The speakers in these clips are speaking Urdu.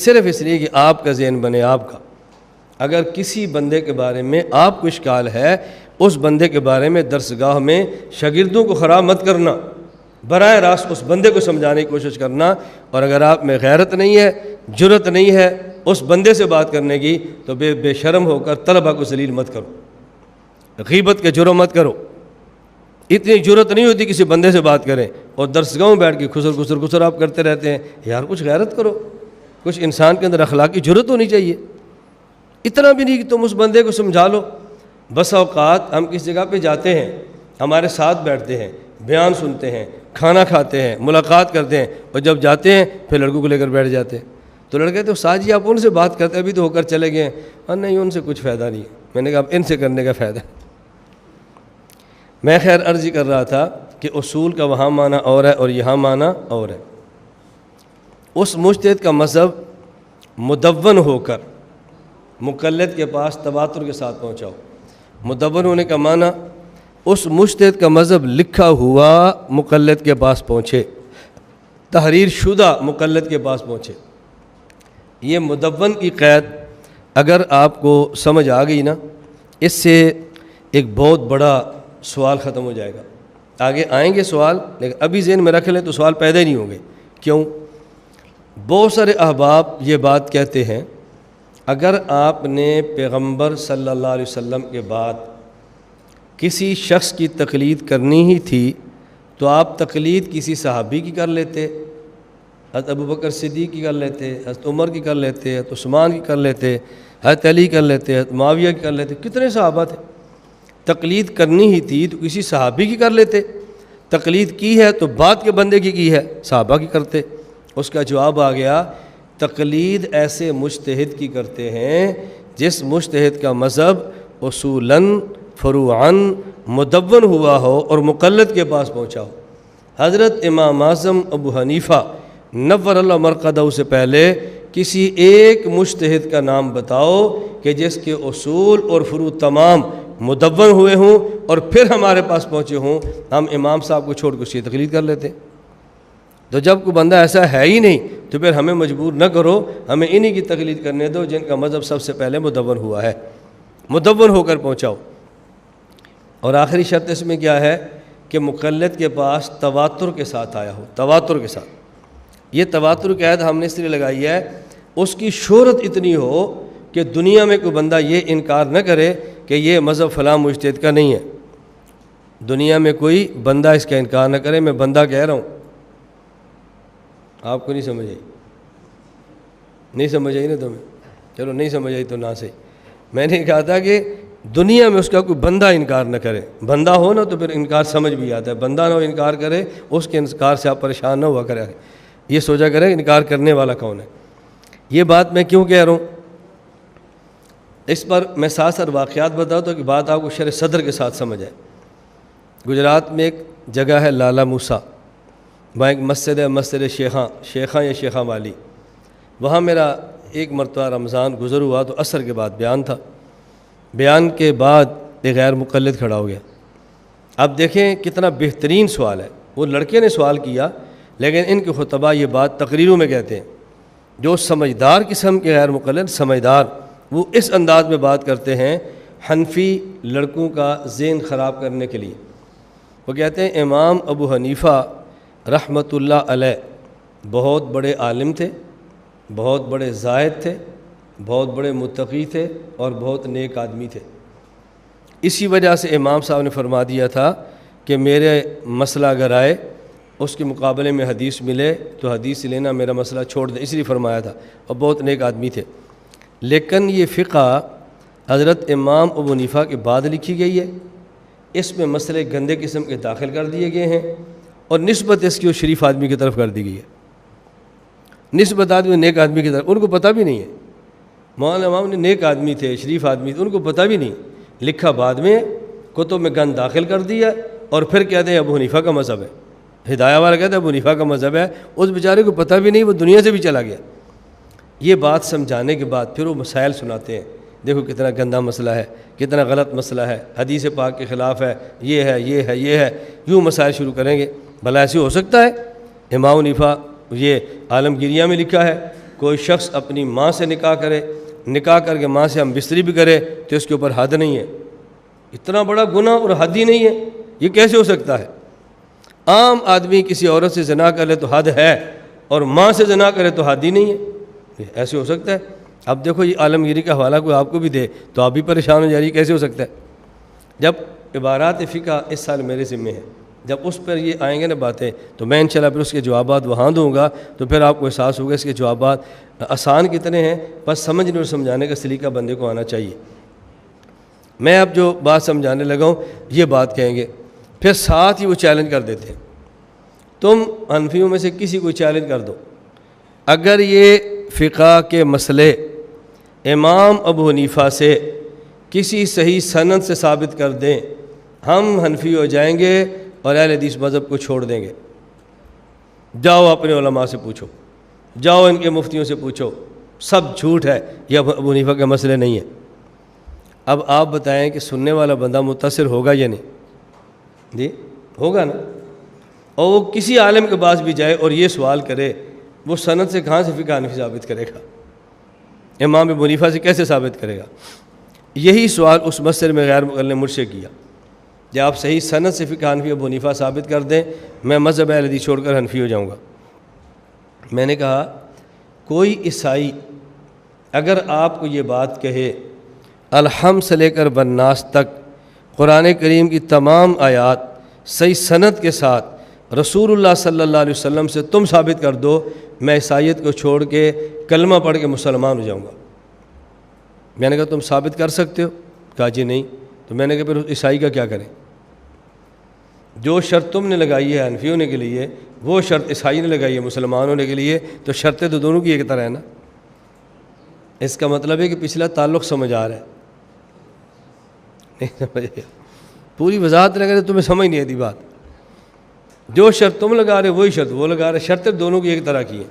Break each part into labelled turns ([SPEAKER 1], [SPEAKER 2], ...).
[SPEAKER 1] صرف اس لیے کہ آپ کا ذہن بنے آپ کا۔ اگر کسی بندے کے بارے میں آپ کو اشکال ہے، اس بندے کے بارے میں درسگاہ میں شاگردوں کو خراب مت کرنا، براہ راست اس بندے کو سمجھانے کی کوشش کرنا۔ اور اگر آپ میں غیرت نہیں ہے، جرت نہیں ہے اس بندے سے بات کرنے کی، تو بے شرم ہو کر طلبہ کو ذلیل مت کرو، غیبت کے جرم مت کرو۔ اتنی جرت نہیں ہوتی کسی بندے سے بات کریں، اور درسگاہ میں بیٹھ کے خسر آپ کرتے رہتے ہیں۔ یار کچھ غیرت کرو، کچھ انسان کے اندر اخلاقی جرت ہونی چاہیے۔ اتنا بھی نہیں کہ تم اس بندے کو سمجھا لو۔ بس اوقات ہم کس جگہ پہ جاتے ہیں، ہمارے ساتھ بیٹھتے ہیں، بیان سنتے ہیں، کھانا کھاتے ہیں، ملاقات کرتے ہیں، اور جب جاتے ہیں پھر لڑکوں کو لے کر بیٹھ جاتے ہیں۔ تو لڑکے تو ساتھ جی آپ ان سے بات کرتے ہیں، ابھی تو ہو کر چلے گئے ہیں۔ اور نہیں، ان سے کچھ فائدہ نہیں ہے۔ میں نے کہا اب ان سے کرنے کا فائدہ ہے۔ میں خیر عرض کر رہا تھا کہ اصول کا وہاں معنی اور ہے اور یہاں معنی اور ہے۔ اس مجتہد کا مذہب مدون ہو کر مقلد کے پاس تواتر کے ساتھ پہنچاؤ۔ مدون ہونے کا معنی اس مجتہد کا مذہب لکھا ہوا مقلد کے پاس پہنچے، تحریر شدہ مقلد کے پاس پہنچے۔ یہ مدون کی قید اگر آپ کو سمجھ آ گئی نا، اس سے ایک بہت بڑا سوال ختم ہو جائے گا۔ آگے آئیں گے سوال، لیکن ابھی ذہن میں رکھ لیں تو سوال پیدا ہی نہیں ہوں گے۔ کیوں؟ بہت سارے احباب یہ بات کہتے ہیں، اگر آپ نے پیغمبر صلی اللہ علیہ وسلم کے بعد کسی شخص کی تقلید کرنی ہی تھی تو آپ تقلید کسی صحابی کی کر لیتے، حضرت ابوبکر صدیق کی کر لیتے، حضرت عمر کی کر لیتے، حضرت عثمان کی کر لیتے، حضرت علی کر لیتے، حضرت معاویہ کی کر لیتے۔ کتنے صحابہ تھے؟ تقلید کرنی ہی تھی تو کسی صحابی کی کر لیتے۔ تقلید کی ہے تو بعد کے بندے کی ہے، صحابہ کی کرتے۔ اس کا جواب آ گیا، تقلید ایسے مجتہد کی کرتے ہیں جس مجتہد کا مذہب اصولاً فروعاً مدون ہوا ہو اور مقلد کے پاس پہنچا ہو۔ حضرت امام اعظم ابو حنیفہ نور اللہ مرقدہ سے پہلے کسی ایک مجتہد کا نام بتاؤ کہ جس کے اصول اور فروع تمام مدون ہوئے ہوں اور پھر ہمارے پاس پہنچے ہوں، ہم امام صاحب کو چھوڑ کر اس کی تقلید کر لیتے۔ تو جب کوئی بندہ ایسا ہے ہی نہیں تو پھر ہمیں مجبور نہ کرو، ہمیں انہی کی تقلید کرنے دو جن کا مذہب سب سے پہلے مدون ہوا ہے، مدون ہو کر پہنچاؤ۔ اور آخری شرط اس میں کیا ہے کہ مقلد کے پاس تواتر کے ساتھ آیا ہو، تواتر کے ساتھ۔ یہ تواتر کی عہد ہم نے اس لیے لگائی ہے، اس کی شہرت اتنی ہو کہ دنیا میں کوئی بندہ یہ انکار نہ کرے کہ یہ مذہب فلاں مجتہد کا نہیں ہے۔ دنیا میں کوئی بندہ اس کا انکار نہ کرے۔ میں بندہ کہہ رہا ہوں، آپ کو نہیں سمجھ آئی؟ نہیں سمجھ آئی نا تمہیں؟ چلو نہیں سمجھ آئی تو نہ صحیح۔ میں نے کہا تھا کہ دنیا میں اس کا کوئی بندہ انکار نہ کرے۔ بندہ ہو نا تو پھر انکار سمجھ بھی آتا ہے، بندہ نہ ہو انکار کرے، اس کے انکار سے آپ پریشان نہ ہوا کرے، یہ سوچا کرے انکار کرنے والا کون ہے۔ یہ بات میں کیوں کہہ رہا ہوں؟ اس پر میں ساتھ ساتھ واقعات بتاؤں تو کہ بات آپ کو شرح صدر کے ساتھ سمجھ آئے۔ گجرات میں ایک جگہ ہے لالا موسیٰ، وہاں ایک مسجد ہے، مسجد شیخاں یا شیخاں والی۔ وہاں میرا ایک مرتبہ رمضان گزر ہوا تو عصر کے بعد بیان تھا۔ بیان کے بعد ایک غیر مقلد کھڑا ہو گیا۔ اب دیکھیں کتنا بہترین سوال ہے، وہ لڑکے نے سوال کیا، لیکن ان کے خطبہ یہ بات تقریروں میں کہتے ہیں۔ جو سمجھدار قسم کے غیر مقلد سمجھدار، وہ اس انداز میں بات کرتے ہیں حنفی لڑکوں کا ذہن خراب کرنے کے لیے۔ وہ کہتے ہیں امام ابو حنیفہ رحمۃ اللہ علیہ بہت بڑے عالم تھے، بہت بڑے زاہد تھے، بہت بڑے متقی تھے اور بہت نیک آدمی تھے۔ اسی وجہ سے امام صاحب نے فرما دیا تھا کہ میرے مسئلہ اگر آئے، اس کے مقابلے میں حدیث ملے تو حدیث لینا، میرا مسئلہ چھوڑ دیں، اس لیے فرمایا تھا، اور بہت نیک آدمی تھے۔ لیکن یہ فقہ حضرت امام ابو حنیفہ کے بعد لکھی گئی ہے، اس میں مسئلے گندے قسم کے داخل کر دیے گئے ہیں، اور نسبت اس کی وہ شریف آدمی کی طرف کر دی گئی ہے، نسبت آدمی نیک آدمی کی طرف۔ ان کو پتہ بھی نہیں ہے، مولانا امام نے نیک آدمی تھے، شریف آدمی تھے، ان کو پتہ بھی نہیں، لکھا بعد میں، کتب میں گند داخل کر دیا، اور پھر کہتے ہیں ابو حنیفہ کا مذہب ہے۔ ہدایہ والا کہتے ہیں ابو حنیفہ کا مذہب ہے، اس بیچارے کو پتہ بھی نہیں، وہ دنیا سے بھی چلا گیا۔ یہ بات سمجھانے کے بعد پھر وہ مسائل سناتے ہیں، دیکھو کتنا گندا مسئلہ ہے، کتنا غلط مسئلہ ہے، حدیث پاک کے خلاف ہے، یہ ہے یہ ہے یہ ہے، یوں مسائل شروع کریں گے۔ بھلا ایسے ہو سکتا ہے؟ امام حنیفہ یہ عالمگیریہ میں لکھا ہے، کوئی شخص اپنی ماں سے نکاح کرے، نکاح کر کے ماں سے ہم بستری بھی کرے تو اس کے اوپر حد نہیں ہے۔ اتنا بڑا گناہ اور حد ہی نہیں ہے، یہ کیسے ہو سکتا ہے؟ عام آدمی کسی عورت سے زنا کر لے تو حد ہے، اور ماں سے زنا کرے تو حد ہی نہیں ہے، ایسے ہو سکتا ہے؟ اب دیکھو یہ عالمگیری کا حوالہ کوئی آپ کو بھی دے تو آپ بھی پریشان ہو جا رہی، کیسے ہو سکتا ہے؟ جب عبارات فقہ اس سال میرے ذمہ ہے، جب اس پر یہ آئیں گے نا باتیں تو میں انشاءاللہ پھر اس کے جوابات وہاں دوں گا، تو پھر آپ کو احساس ہوگا اس کے جوابات آسان کتنے ہیں، بس سمجھنے اور سمجھانے کا سلیقہ بندے کو آنا چاہیے۔ میں اب جو بات سمجھانے لگا ہوں یہ بات کہیں گے، پھر ساتھ ہی وہ چیلنج کر دیتے ہیں، تم حنفیوں میں سے کسی کو چیلنج کر دو، اگر یہ فقہ کے مسئلے امام ابو حنیفہ سے کسی صحیح سند سے ثابت کر دیں، ہم حنفی ہو جائیں گے اور اہل حدیث مذہب کو چھوڑ دیں گے۔ جاؤ اپنے علماء سے پوچھو، جاؤ ان کے مفتیوں سے پوچھو، سب جھوٹ ہے، یہ ابو حنیفہ کے مسئلے نہیں ہیں۔ اب آپ بتائیں کہ سننے والا بندہ متاثر ہوگا یا نہیں؟ جی ہوگا نا، اور وہ کسی عالم کے پاس بھی جائے اور یہ سوال کرے، وہ سند سے کہاں سے فقہ حنفی ثابت کرے گا؟ امام ابو حنیفہ سے کیسے ثابت کرے گا؟ یہی سوال اس مسئلے میں غیر مقلد نے مجھ سے کیا، جب آپ صحیح سند سے فقہ حنفی ابو حنیفہ ثابت کر دیں میں مذہب اہل حدیث چھوڑ کر حنفی ہو جاؤں گا۔ میں نے کہا کوئی عیسائی اگر آپ کو یہ بات کہے الحمد سے لے کر بالناس تک قرآن کریم کی تمام آیات صحیح سند کے ساتھ رسول اللہ صلی اللہ علیہ وسلم سے تم ثابت کر دو، میں عیسائیت کو چھوڑ کے کلمہ پڑھ کے مسلمان ہو جاؤں گا۔ میں نے کہا تم ثابت کر سکتے ہو؟ کہا جی نہیں۔ تو میں نے کہا پھر عیسائی کا کیا کریں؟ جو شرط تم نے لگائی ہے حنفی ہونے کے لیے وہ شرط عیسائی نے لگائی ہے مسلمان ہونے کے لیے، تو شرطیں تو دونوں کی ایک طرح ہے نا۔ اس کا مطلب ہے کہ پچھلا تعلق سمجھ آ رہا ہے، نہیں سمجھ؟ پوری وضاحت لگا رہے تمہیں سمجھ نہیں آتی بات۔ جو شرط تم لگا رہے وہی شرط وہ لگا رہے، شرطیں دونوں کی ایک طرح کی ہیں۔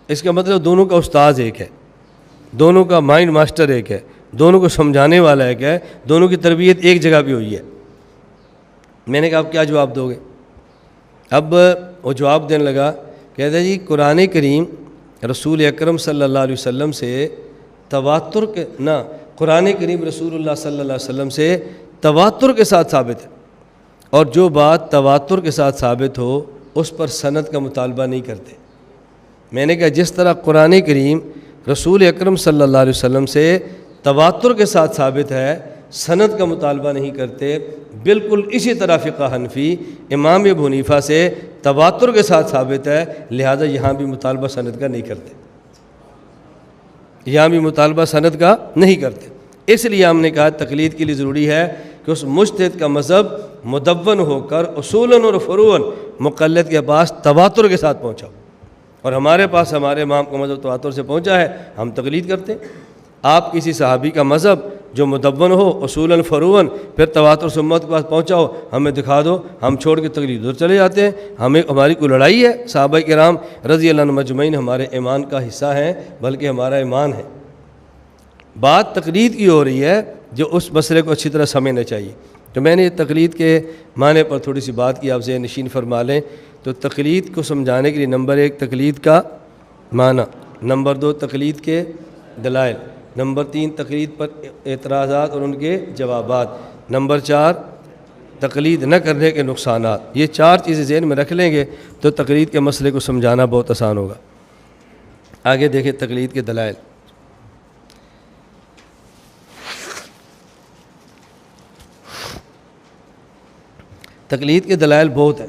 [SPEAKER 1] اس کا مطلب دونوں کا استاذ ایک ہے، دونوں کا مائنڈ ماسٹر ایک ہے، دونوں کو سمجھانے والا ایک ہے، دونوں کی تربیت ایک جگہ پہ ہوئی ہے۔ میں نے کہا اب کیا جواب دو گے؟ اب وہ جواب دینے لگا، کہتا ہے جی قرآن کریم رسول اکرم صلی اللہ علیہ وسلم سے تواتر کے نہ، قرآن کریم رسول اللہ صلی اللہ علیہ وسلم سے تواتر کے ساتھ ثابت ہے، اور جو بات تواتر کے ساتھ ثابت ہو اس پر سند کا مطالبہ نہیں کرتے۔ میں نے کہا جس طرح قرآن کریم رسول اکرم صلی اللہ علیہ وسلم سے تواتر کے ساتھ ثابت ہے، سند کا مطالبہ نہیں کرتے، بالکل اسی طرح فقہ حنفی امام ابو حنیفہ سے تواتر کے ساتھ ثابت ہے، لہذا یہاں بھی مطالبہ سند کا نہیں کرتے، یہاں بھی مطالبہ سند کا نہیں کرتے۔ اس لیے ہم نے کہا تقلید کے لیے ضروری ہے کہ اس مجتہد کا مذہب مدون ہو کر اصولاً اور فروعاً مقلد کے پاس تواتر کے ساتھ پہنچا، اور ہمارے پاس ہمارے امام کا مذہب تواتر سے پہنچا ہے، ہم تقلید کرتے ہیں۔ آپ کسی صحابی کا مذہب جو مدون ہو اصولاً فروعاً پھر تواتر سے امت کے پاس پہنچا ہو، ہمیں دکھا دو، ہم چھوڑ کے تقلید ادھر چلے جاتے ہیں۔ ہماری کوئی لڑائی ہے؟ صحابہ کرام رضی اللہ عنہم مجمعین ہمارے ایمان کا حصہ ہیں، بلکہ ہمارا ایمان ہے۔ بات تقلید کی ہو رہی ہے جو اس مسئلے کو اچھی طرح سمجھنا چاہیے۔ تو میں نے تقلید کے معنی پر تھوڑی سی بات کی، آپ ذہن نشین فرما لیں۔ تو تقلید کو سمجھانے کے لیے نمبر 1 تقلید کا معنی، نمبر 2 تقلید کے دلائل، نمبر 3 تقلید پر اعتراضات اور ان کے جوابات، نمبر 4 تقلید نہ کرنے کے نقصانات۔ یہ 4 چیزیں ذہن میں رکھ لیں گے تو تقلید کے مسئلے کو سمجھانا بہت آسان ہوگا۔ آگے دیکھیں تقلید کے دلائل۔ تقلید کے دلائل بہت ہیں،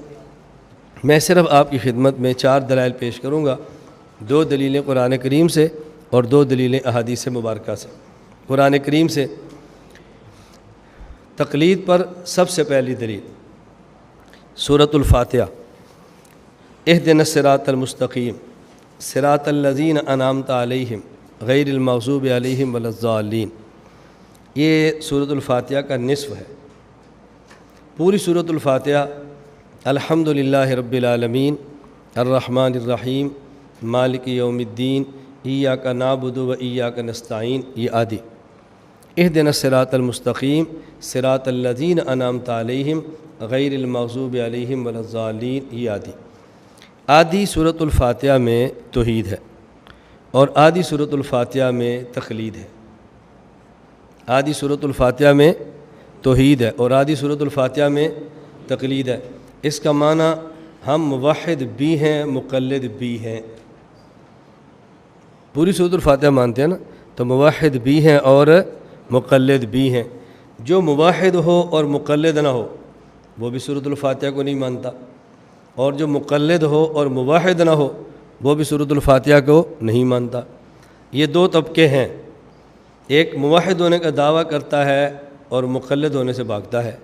[SPEAKER 1] میں صرف آپ کی خدمت میں 4 دلائل پیش کروں گا، 2 دلیلیں قرآن کریم سے اور 2 دلیلیں احادیث مبارکہ سے۔ قرآن کریم سے تقلید پر سب سے پہلی دلیل سورۃ الفاتحہ، اہدنا الصراط المستقیم صراط الذین انعمت علیہم غیر المغضوب علیہم ولا الضالین۔ یہ سورۃ الفاتحہ کا نصف ہے۔ پوری سورۃ الفاتحہ الحمدللہ رب العالمین الرحمن الرحیم مالک یوم الدین ایاک نعبد و ایاک نستعین، یہ آدھی۔ اہدنا الصراط المستقیم صراط الذین انعمت علیہم غیر المغضوب علیہم ولا الضالین، یہ آدھی۔ آدھی سورۃ الفاتحہ میں توحید ہے، اور آدھی سورۃ الفاتحہ میں تقلید ہے، آدھی سورۃ الفاتحہ میں توحید ہے اور آدھی سورۃ الفاتحہ میں تقلید ہے۔ اس کا معنی ہم موحد بھی ہیں مقلد بھی ہیں۔ پوری سورۃ الفاتحہ مانتے ہیں نا، تو موحد بھی ہیں اور مقلد بھی ہیں۔ جو موحد ہو اور مقلد نہ ہو وہ بھی سورۃ الفاتحہ کو نہیں مانتا، اور جو مقلد ہو اور موحد نہ ہو وہ بھی سورۃ الفاتحہ کو نہیں مانتا۔ یہ دو طبقے ہیں، ایک موحد ہونے کا دعویٰ کرتا ہے اور مقلد ہونے سے بھاگتا ہے،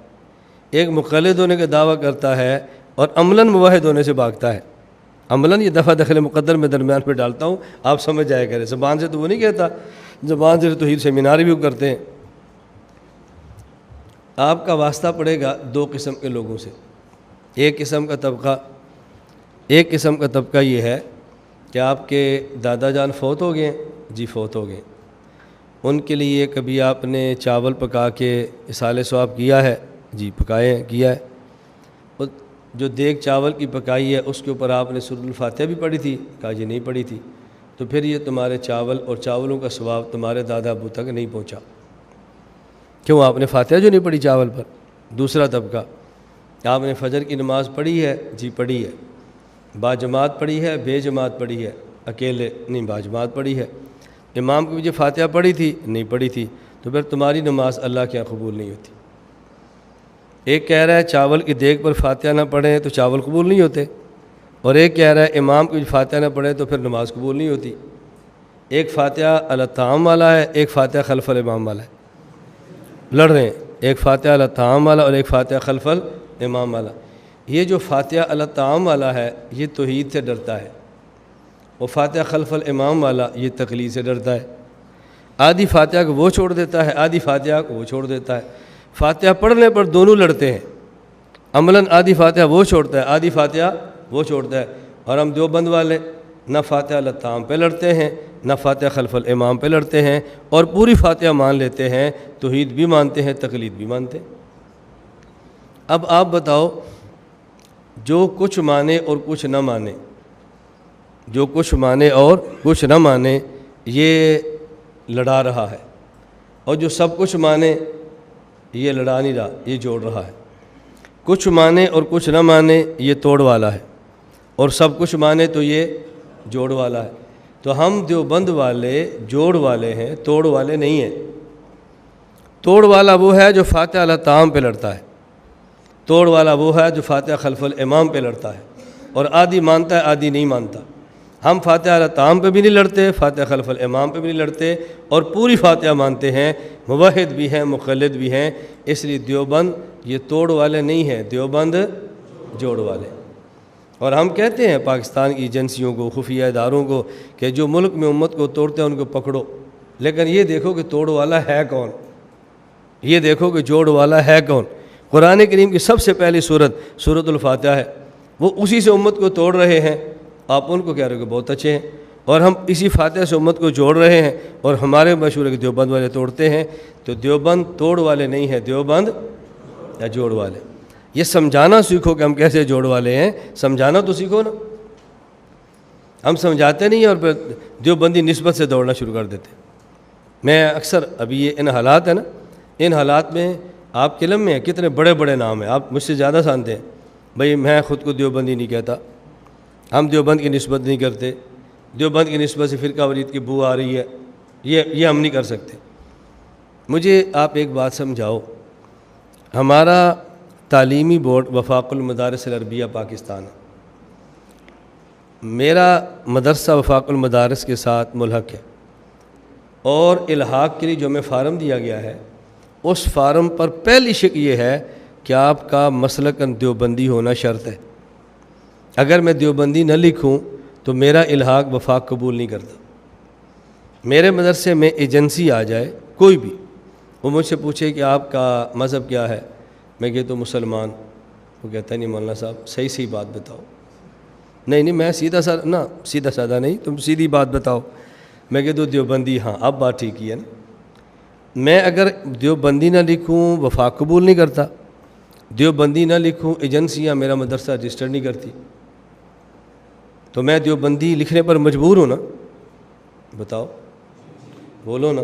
[SPEAKER 1] ایک مقلد ہونے کا دعویٰ کرتا ہے اور عملاً موحد ہونے سے بھاگتا ہے۔ عملاً یہ دفعہ دخل مقدر میں درمیان پہ ڈالتا ہوں، آپ سمجھ جائے کریں، زبان سے تو وہ نہیں کہتا، زبان سے توحید سیمینار بھی کرتے ہیں۔ آپ کا واسطہ پڑے گا دو قسم کے لوگوں سے۔ ایک قسم کا طبقہ یہ ہے کہ آپ کے دادا جان فوت ہو گئے، جی فوت ہو گئے، ان کے لیے کبھی آپ نے چاول پکا کے اصالِ ثواب کیا ہے؟ جی کیا ہے۔ اور جو دیگ چاول کی پکائی ہے اس کے اوپر آپ نے سورۃ الفاتحہ بھی پڑھی تھی؟ کہا جی نہیں پڑھی تھی۔ تو پھر یہ تمہارے چاول اور چاولوں کا ثواب تمہارے دادا ابو تک نہیں پہنچا، کیوں؟ آپ نے فاتحہ جو نہیں پڑھی چاول پر۔ دوسرا طبقہ، آپ نے فجر کی نماز پڑھی ہے؟ جی پڑھی ہے۔ با جماعت پڑھی ہے بے جماعت پڑھی ہے؟ اکیلے نہیں، با جماعت پڑھی ہے۔ امام کو بھی جو فاتحہ پڑھی تھی؟ نہیں پڑھی تھی۔ تو پھر تمہاری نماز اللہ کے یہاں قبول نہیں ہوتی۔ ایک کہہ رہا ہے چاول کی دیگ پر فاتحہ نہ پڑھیں تو چاول قبول نہیں ہوتے، اور ایک کہہ رہا ہے امام کو فاتحہ نہ پڑھیں تو پھر نماز قبول نہیں ہوتی۔ ایک فاتحہ الطعام والا ہے، ایک فاتحہ خلف الامام والا ہے، لڑ رہے ہیں، ایک فاتحہ الطعام والا اور ایک فاتحہ خلف الامام والا۔ یہ جو فاتحہ الطعام والا ہے یہ توحید سے ڈرتا ہے، اور فاتحہ خلف الامام والا یہ تقلید سے ڈرتا ہے۔ آدھی فاتحہ کو وہ چھوڑ دیتا ہے، آدھی فاتحہ کو وہ چھوڑ دیتا ہے۔ فاتحہ پڑھنے پر دونوں لڑتے ہیں، عملاً آدھی فاتحہ وہ چھوڑتا ہے، آدھی فاتحہ وہ چھوڑتا ہے۔ اور ہم دیوبند والے نہ فاتحہ الطعام پہ لڑتے ہیں نہ فاتحہ خلف الامام پہ لڑتے ہیں، اور پوری فاتحہ مان لیتے ہیں، توحید بھی مانتے ہیں تقلید بھی مانتے ہیں۔ اب آپ بتاؤ، جو کچھ مانے اور کچھ نہ مانے، جو کچھ مانے اور کچھ نہ مانے یہ لڑا رہا ہے، اور جو سب کچھ مانے یہ لڑا نہیں رہا، یہ جوڑ رہا ہے۔ کچھ مانے اور کچھ نہ مانے یہ توڑ والا ہے، اور سب کچھ مانے تو یہ جوڑ والا ہے۔ تو ہم دیوبند والے جوڑ والے ہیں، توڑ والے نہیں ہیں۔ توڑ والا وہ ہے جو فاتحہ الطعام پہ لڑتا ہے، توڑ والا وہ ہے جو فاتحہ خلف الامام پہ لڑتا ہے، اور آدھی مانتا ہے آدھی نہیں مانتا۔ ہم فاتحہ الطعام پہ بھی نہیں لڑتے، فاتحہ خلف الامام پہ بھی نہیں لڑتے، اور پوری فاتحہ مانتے ہیں، موحد بھی ہیں مقلد بھی ہیں۔ اس لیے دیوبند یہ توڑ والے نہیں ہیں، دیوبند جوڑ والے۔ اور ہم کہتے ہیں پاکستان کی ایجنسیوں کو، خفیہ اداروں کو، کہ جو ملک میں امت کو توڑتے ہیں ان کو پکڑو، لیکن یہ دیکھو کہ توڑ والا ہے کون، یہ دیکھو کہ جوڑ والا ہے کون۔ قرآن کریم کی سب سے پہلی سورۃ الفاتحہ ہے، وہ اسی سے امت کو توڑ رہے ہیں، آپ ان کو کہہ رہے ہو کہ بہت اچھے ہیں، اور ہم اسی فاتحہ سے امت کو جوڑ رہے ہیں، اور ہمارے مشہور ہے کہ دیوبند والے توڑتے ہیں۔ تو دیوبند توڑ والے نہیں ہیں، دیوبند یا جوڑ والے۔ یہ سمجھانا سیکھو کہ ہم کیسے جوڑ والے ہیں، سمجھانا تو سیکھو نا۔ ہم سمجھاتے نہیں ہیں اور پھر دیوبندی نسبت سے دوڑنا شروع کر دیتے۔ میں اکثر ابھی یہ ان حالات ہیں نا، ان حالات میں آپ کے علم میں کتنے بڑے بڑے نام ہیں، آپ مجھ سے زیادہ جانتے ہیں۔ بھئی میں خود کو دیوبندی نہیں کہتا، ہم دیوبند کی نسبت نہیں کرتے، دیوبند کی نسبت سے فرقہ واریت کی بو آ رہی ہے، یہ ہم نہیں کر سکتے۔ مجھے آپ ایک بات سمجھاؤ، ہمارا تعلیمی بورڈ وفاق المدارس العربیہ پاکستان ہے، میرا مدرسہ وفاق المدارس کے ساتھ ملحق ہے، اور الحاق کے لیے جو ہمیں فارم دیا گیا ہے اس فارم پر پہلی شک یہ ہے کہ آپ کا مسلکاً دیوبندی ہونا شرط ہے۔ اگر میں دیوبندی نہ لکھوں تو میرا الحاق وفاق قبول نہیں کرتا۔ میرے مدرسے میں ایجنسی آ جائے کوئی بھی، وہ مجھ سے پوچھے کہ آپ کا مذہب کیا ہے، میں کہتا ہوں مسلمان، وہ کہتا ہے نہیں مولانا صاحب صحیح بات بتاؤ۔ نہیں میں سیدھا سادہ نہیں، تم سیدھی بات بتاؤ۔ میں کہتا ہوں دیوبندی، ہاں اب بات ٹھیک ہی ہے نا۔ میں اگر دیوبندی نہ لکھوں وفاق قبول نہیں کرتا، دیوبندی نہ لکھوں ایجنسیاں میرا مدرسہ رجسٹر نہیں کرتی، تو میں دیوبندی لکھنے پر مجبور ہوں نا۔ بتاؤ، بولو نا۔